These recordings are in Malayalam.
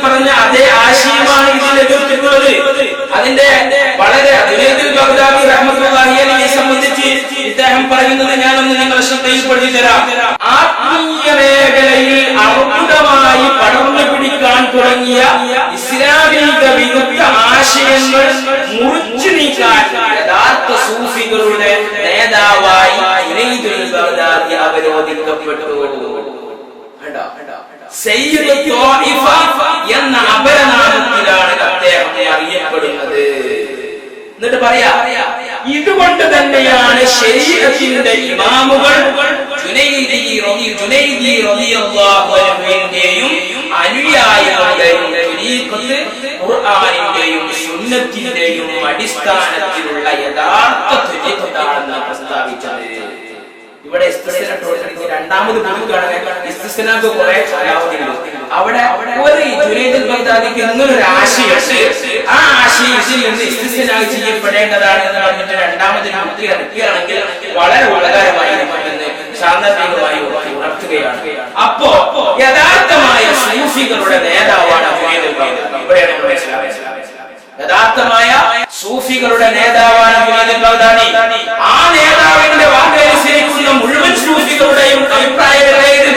പറഞ്ഞ അതേ ആശയമാണ് ഇതിൽ എതിർത്തിട്ടുള്ളത്. അതിന്റെ വളരെ ജുനൈദുൽ ബഗ്ദാദി റഹ്മത്തുള്ളാഹി അലൈഹിയെ സംബന്ധിച്ച് ഇദ്ദേഹം പറയുന്നത് ഞാനൊന്ന് നിങ്ങളെ ശ്രദ്ധയിൽപ്പെടുത്തി തരാം. ആത്മീയ മേഖലയിൽ അർബുദമായി പടർന്നു പിടിക്കാൻ തുടങ്ങിയ ഇസ്ലാമിക വിരുദ്ധ ആശയങ്ങൾ മുറിച്ചു നീക്കാൻ യഥാർത്ഥ സൂഫികളുടെ നേതാവായി ജുനൈദുൽ ബഗ്ദാദി അവരോധിക്കപ്പെട്ടു. സയ്യിദ് ത്വായിഫ എന്ന അപരനാമത്തിലാണ് അദ്ദേഹം അറിയപ്പെടുന്നത്. എന്നിട്ട് പറയാ, ഇതുകൊണ്ട് തന്നെയാണ് ശരീഅത്തിന്റെ ഇമാമുകൾ ജുനൈദി റളിയല്ലാഹു അൻഹുവിന്റെയും അനുയായികളുടെയും ഖുർആനിന്റെയും സുന്നത്തിന്റെയും അടിസ്ഥാനത്തിലുള്ള യഥാർത്ഥ ത്വരീഖത്താണെന്ന് പ്രസ്താവിച്ചത്. ഇവിടെ രണ്ടാമത് ഇസ്തിസ്നാക്ക് കുറെ കാലാവധിയുണ്ട്. അവിടെ ഒരു ജുനൈദുൽ ബഗ്ദാദിക്ക് ഇങ്ങനൊരു ആശയമുണ്ട്. ആ ആശയം ഇതിൽ നിന്ന് ഇസ്തിസ്നാ ചെയ്യപ്പെടേണ്ടതാണ് എന്ന് പറഞ്ഞിട്ട് രണ്ടാമത് ഇറക്കുകയാണെങ്കിൽ വളരെ ഉപകാരമായിരിക്കുമെന്ന് സാന്ദർഭികമായി ഉണർത്തുകയാണ്. അപ്പോ യഥാർത്ഥമായ സൂഫികളുടെ നേതാവാണ് ജുനൈദുൽ ബഗ്ദാദി. ഇവിടെയാണ് നമ്മൾ മനസ്സിലാക്കുന്നത്. യഥാർത്ഥമായ സൂഫികളുടെ നേതാവാണ് ജുനൈദുൽ ബഗ്ദാദി. ആ നേതാവിന്റെ വാക്കനുസരിക്കുന്ന മുഴുവൻ സൂഫികളുടെയും അഭിപ്രായങ്ങളേത്?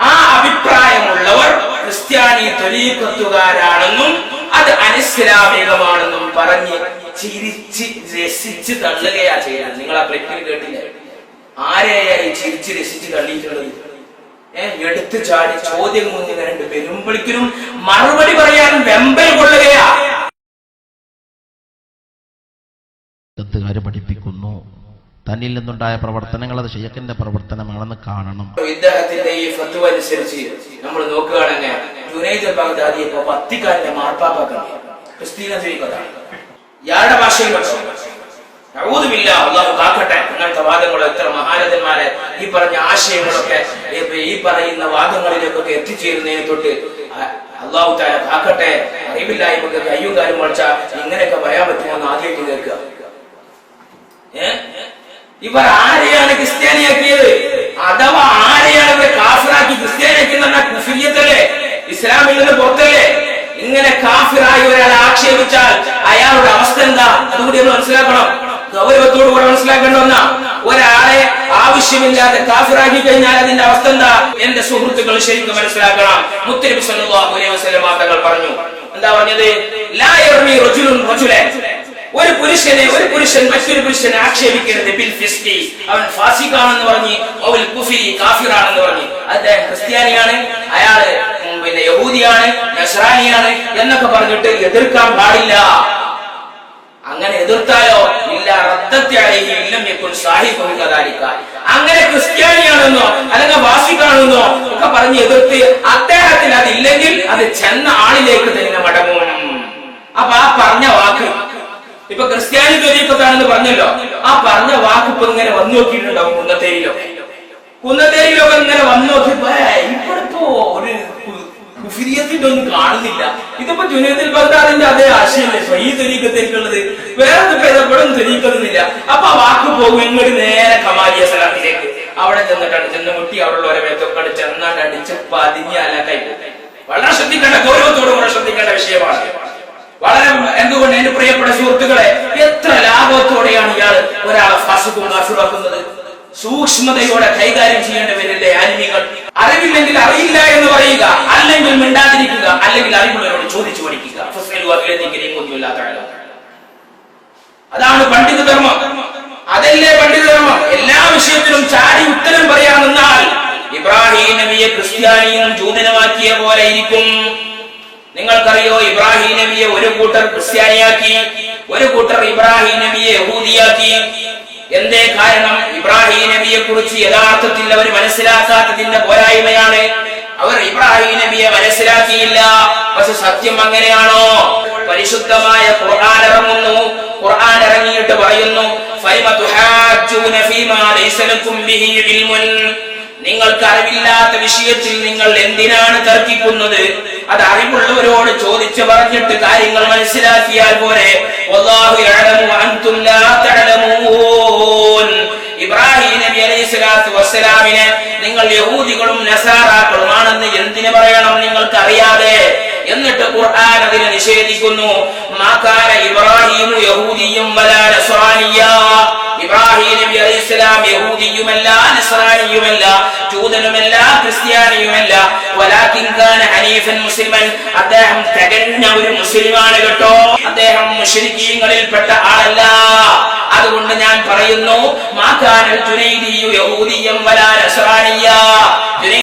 ആ അഭിപ്രായമുള്ളവർ ക്രിസ്ത്യാനി ത്വരീഖത്തുകാരാണെന്നും അത് അനിസ്ലാമികമാണെന്നും പറഞ്ഞ് ചിരിച്ച് രസിച്ച് തള്ളുകയാ ചെയ്യുന്നത്. നിങ്ങൾ ആ ക്ലിപ്പിൽ കേട്ടില്ലേ? ആരെയായി ചിരിച്ച് രസിച്ച് തള്ളിയിട്ടുള്ളത്? എടുത്തു ചാടി ചോദ്യം മുന്നിൽ രണ്ട് പെരുമ്പളിക്കലും മറുപടി പറയാൻ വെമ്പൽ കൊള്ളുകയാ. പഠിപ്പിക്കുന്നു. തന്നിൽ നിന്നുണ്ടായ പ്രവർത്തനങ്ങൾ അത് ശൈഖിന്റെ പ്രവർത്തനമാണെന്ന് കാണണം. ഇദ്ദേഹത്തിന്റെ ഈ ഫത്വ അനുസരിച്ച് നമ്മൾ നോക്കുകയാണെങ്കിൽ ജുനൈദുൽ ബഗ്ദാദി ഇപ്പൊ വത്തിക്കാനിലെ മാർപ്പാപ്പാക്കാണ്, ക്രിസ്തീയ ത്വരീഖത്താണ്. ഇയാളുടെ ഭാഷയിൽ അല്ലാഹു കാക്കട്ടെ. അങ്ങനത്തെ വാദങ്ങൾ എത്ര മഹാരഥന്മാരെ ഈ പറഞ്ഞ ആശയങ്ങളൊക്കെ ഈ പറയുന്ന വാദങ്ങളിലേക്കൊക്കെ എത്തിച്ചേരുന്നതിനെ തൊട്ട് അല്ലാഹു തആല കാക്കട്ടെ. അറിവില്ലായ്മക്ക് കയ്യും കാലും വളച്ച ഇങ്ങനെയൊക്കെ പറയാൻ പറ്റുമോന്ന് ആദ്യമായിട്ട് കേൾക്കുക. ഇവർ ആരെയാണ് ക്രിസ്ത്യാനിയാക്കിയത്? അഥവാ ആരെയാണ് ഇവരെ കാഫിറാക്കി ക്രിസ്ത്യാനിയാക്കിയെന്ന് പറഞ്ഞാൽ കുഫിയ്യത്തല്ലേ, ഇസ്ലാമിൽ നിന്ന് പുറത്തല്ലേ? ഇങ്ങനെ കാഫിറായി ഒരാളെ ആക്ഷേപിച്ചാൽ അയാളുടെ അവസ്ഥ എന്താ? അതുകൂടി നമ്മൾ മനസ്സിലാക്കണം. ഗൗരവത്തോടുകൂടെ മനസ്സിലാക്കേണ്ട ഒന്നാ. ഒരാളെ ആവശ്യമില്ലാതെ കാഫിറാക്കി കഴിഞ്ഞാൽ അതിന്റെ അവസ്ഥ എന്താ? എന്റെ സുഹൃത്തുക്കൾ ശരിക്കും മനസ്സിലാക്കണം. മുത്തനബി സല്ലല്ലാഹു അലൈഹി വസല്ലം തങ്ങൾ പറഞ്ഞു. എന്താ പറഞ്ഞത്? ലാ യർമി റജുലുൻ റജുലൻ, ഒരു പുരുഷൻ മറ്റൊരു പുരുഷനെ ആക്ഷേപിക്കരുത്. ബിൽ ഫിസ്ഖി, അവൻ ഫാസിഖാണെന്ന് പറഞ്ഞ്, അവൽ കുഫി, കാഫിറാണെന്ന് പറഞ്ഞ്, അദ്ദേഹം ക്രിസ്ത്യാനിയാണ്, അയാള് യഹൂദിയാണ്, നസ്രാനിയാണ് എന്നൊക്കെ പറഞ്ഞിട്ട് എതിർക്കാൻ പാടില്ല. അങ്ങനെ എതിർത്താലോ ഇല്ല റദ്ദത്തി അലൈഹി ഇല്ലം യകുൻ സാഹിബുഹു കദാലിക, അങ്ങനെ ക്രിസ്ത്യാനിയാണെന്നോ അല്ലെങ്കിൽ ഫാസിഖാണെന്നോ ഒക്കെ പറഞ്ഞ് എതിർത്ത് അദ്ദേഹത്തിന് അതില്ലെങ്കിൽ അത് ചെന്ന ആളിലേക്ക് തന്നെ മടങ്ങും. അപ്പൊ ആ പറഞ്ഞ വാക്ക് ഇപ്പൊ ക്രിസ്ത്യാനി ത്വരീഖത്താണെന്ന് പറഞ്ഞല്ലോ, ആ പറഞ്ഞ വാക്ക് ഇപ്പൊ ഇങ്ങനെ വന്നു നോക്കിയിട്ടുണ്ടാവും. കുന്നത്തേരിയിലൊക്കെ ഇങ്ങനെ വന്നു നോക്കിയപ്പോ ഇവിടിപ്പോ ഒരു കുഫിരിയത്തിന്റെ ഒന്നും കാണുന്നില്ല. ഇതിപ്പോ ജുനൈദുൽ ബഗ്ദാദിന്റെ അതേ ആശയമല്ലേ ഈ ത്വരീഖത്തേക്കുള്ളത്, വേറെ എപ്പോഴും ത്വരീഖത്തുന്നില്ല. അപ്പൊ ആ വാക്ക് പോകും ഇങ്ങോട്ട് നേരെ കമാലിയ സലാത്തിലേക്ക്. അവിടെ ചെന്ന് മുട്ടി അവിടെയുള്ളവരെ മേത്തൊക്കെ ചെന്നാണ്ട് അടിച്ച് പതിഞ്ഞ് അലക്കായി പോകും. വളരെ ശ്രദ്ധിക്കേണ്ട, ഗൗരവത്തോടുകൂടെ ശ്രദ്ധിക്കേണ്ട വിഷയമാണ്. വളരെ എന്തുകൊണ്ട് എന്റെ പ്രിയപ്പെട്ട സുഹൃത്തുക്കളെ, എത്ര ലാഭത്തോടെയാണ് ഇയാൾ ഒരാളെ ഫാസിഖും കാഫിറാക്കുന്നത്? സൂക്ഷ്മതയോടെ കൈകാര്യം ചെയ്യേണ്ടവരല്ലേ ആലിമീങ്ങൾ. അറിവില്ലെങ്കിൽ അറിയില്ല എന്ന് പറയുക, അല്ലെങ്കിൽ മിണ്ടാതിരിക്കുക, അല്ലെങ്കിൽ അറിവുള്ളവരോട് ചോദിച്ചു പഠിക്കുക. അതാണ് പണ്ഡിത ധർമ്മം. അതല്ലേ പണ്ഡിത ധർമ്മം. എല്ലാ വിഷയത്തിലും ചാടി ഉത്തരം പറയാൻ നിന്നാൽ ഇബ്രാഹിം നബിയെ ക്രിസ്ത്യാനിയും ജൂതനുമാക്കിയ പോലെ ഇരിക്കും. നിങ്ങൾക്കറിയോ, ഇബ്രാഹിം നബിയെ ഒരു കൂട്ടർ ക്രിസ്ത്യാനിയാക്കി, ഒരു കൂട്ടർ ഇബ്രാഹിം നബിയെ യഹൂദിയാക്കി. എന്തേ കാരണം? ഇബ്രാഹിം നബിയെ കുറിച്ച് യഥാർത്ഥത്തിൽ അവർ മനസ്സിലാക്കാത്തതിന്റെ പോരായ്മയാണ്. അവർ ഇബ്രാഹിം നബിയെ മനസ്സിലാക്കിയില്ല. പക്ഷെ സത്യം അങ്ങനെയാണോ? പരിശുദ്ധമായ ഖുർആൻ ഇറങ്ങുന്നു. ഖുർആൻ ഇറങ്ങിയിട്ട് പറയുന്നു, ഫൈമ തുഹാജ്ജൂന ഫീമാ ലൈസ ലക്കും ബിഹി ഇൽമുൻ, നിങ്ങൾക്ക് അറിവില്ലാത്ത വിഷയത്തിൽ നിങ്ങൾ എന്തിനാണ് തർക്കിക്കുന്നത്? അത് അറിവുള്ളവരോട് ചോദിച്ചു പറഞ്ഞിട്ട് കാര്യങ്ങൾ മനസ്സിലാക്കിയാൽ പോരെ. വല്ലാഹു യഅലമു വഅൻതും ലാ തഅലമൂൻ. ഇബ്രാഹിം നബി അലൈഹിസ്സലാത്തു വസ്സലാമിനെ നിങ്ങൾ യഹൂദികളും നസാറാക്കളുമാണെന്ന് എന്തിനു പറയണം നിങ്ങൾക്ക് അറിയാതെ? എന്നിട്ട് ഖുർആൻ അതിനെ നിഷേധിക്കുന്നു. മാകാന ഇബ്രാഹിമു യഹൂദിയ്യം വലാ നസ്റാനിയ്യ. ഇബ്രാഹിം നബി അലൈഹിസ്സലാം യഹൂദിയുമല്ല നസ്റാനിയുമല്ല, ജൂതനുമല്ല ക്രിസ്ത്യാനിയുമല്ല. വലാകിൻ കാന ഹനീഫൻ മുസ്ലിമൻ. അദ്ദേഹം തികഞ്ഞ ഒരു മുസ്ലിമാണ് കേട്ടോ. അദ്ദേഹം മുശ്രിക്കീങ്ങളിൽപ്പെട്ട ആളല്ല. അതുകൊണ്ട് ഞാൻ പറയുന്നു മാകാനൽ ജുനൈദിയു യഹൂദിയ്യം വലാ നസ്റാനിയ്യ.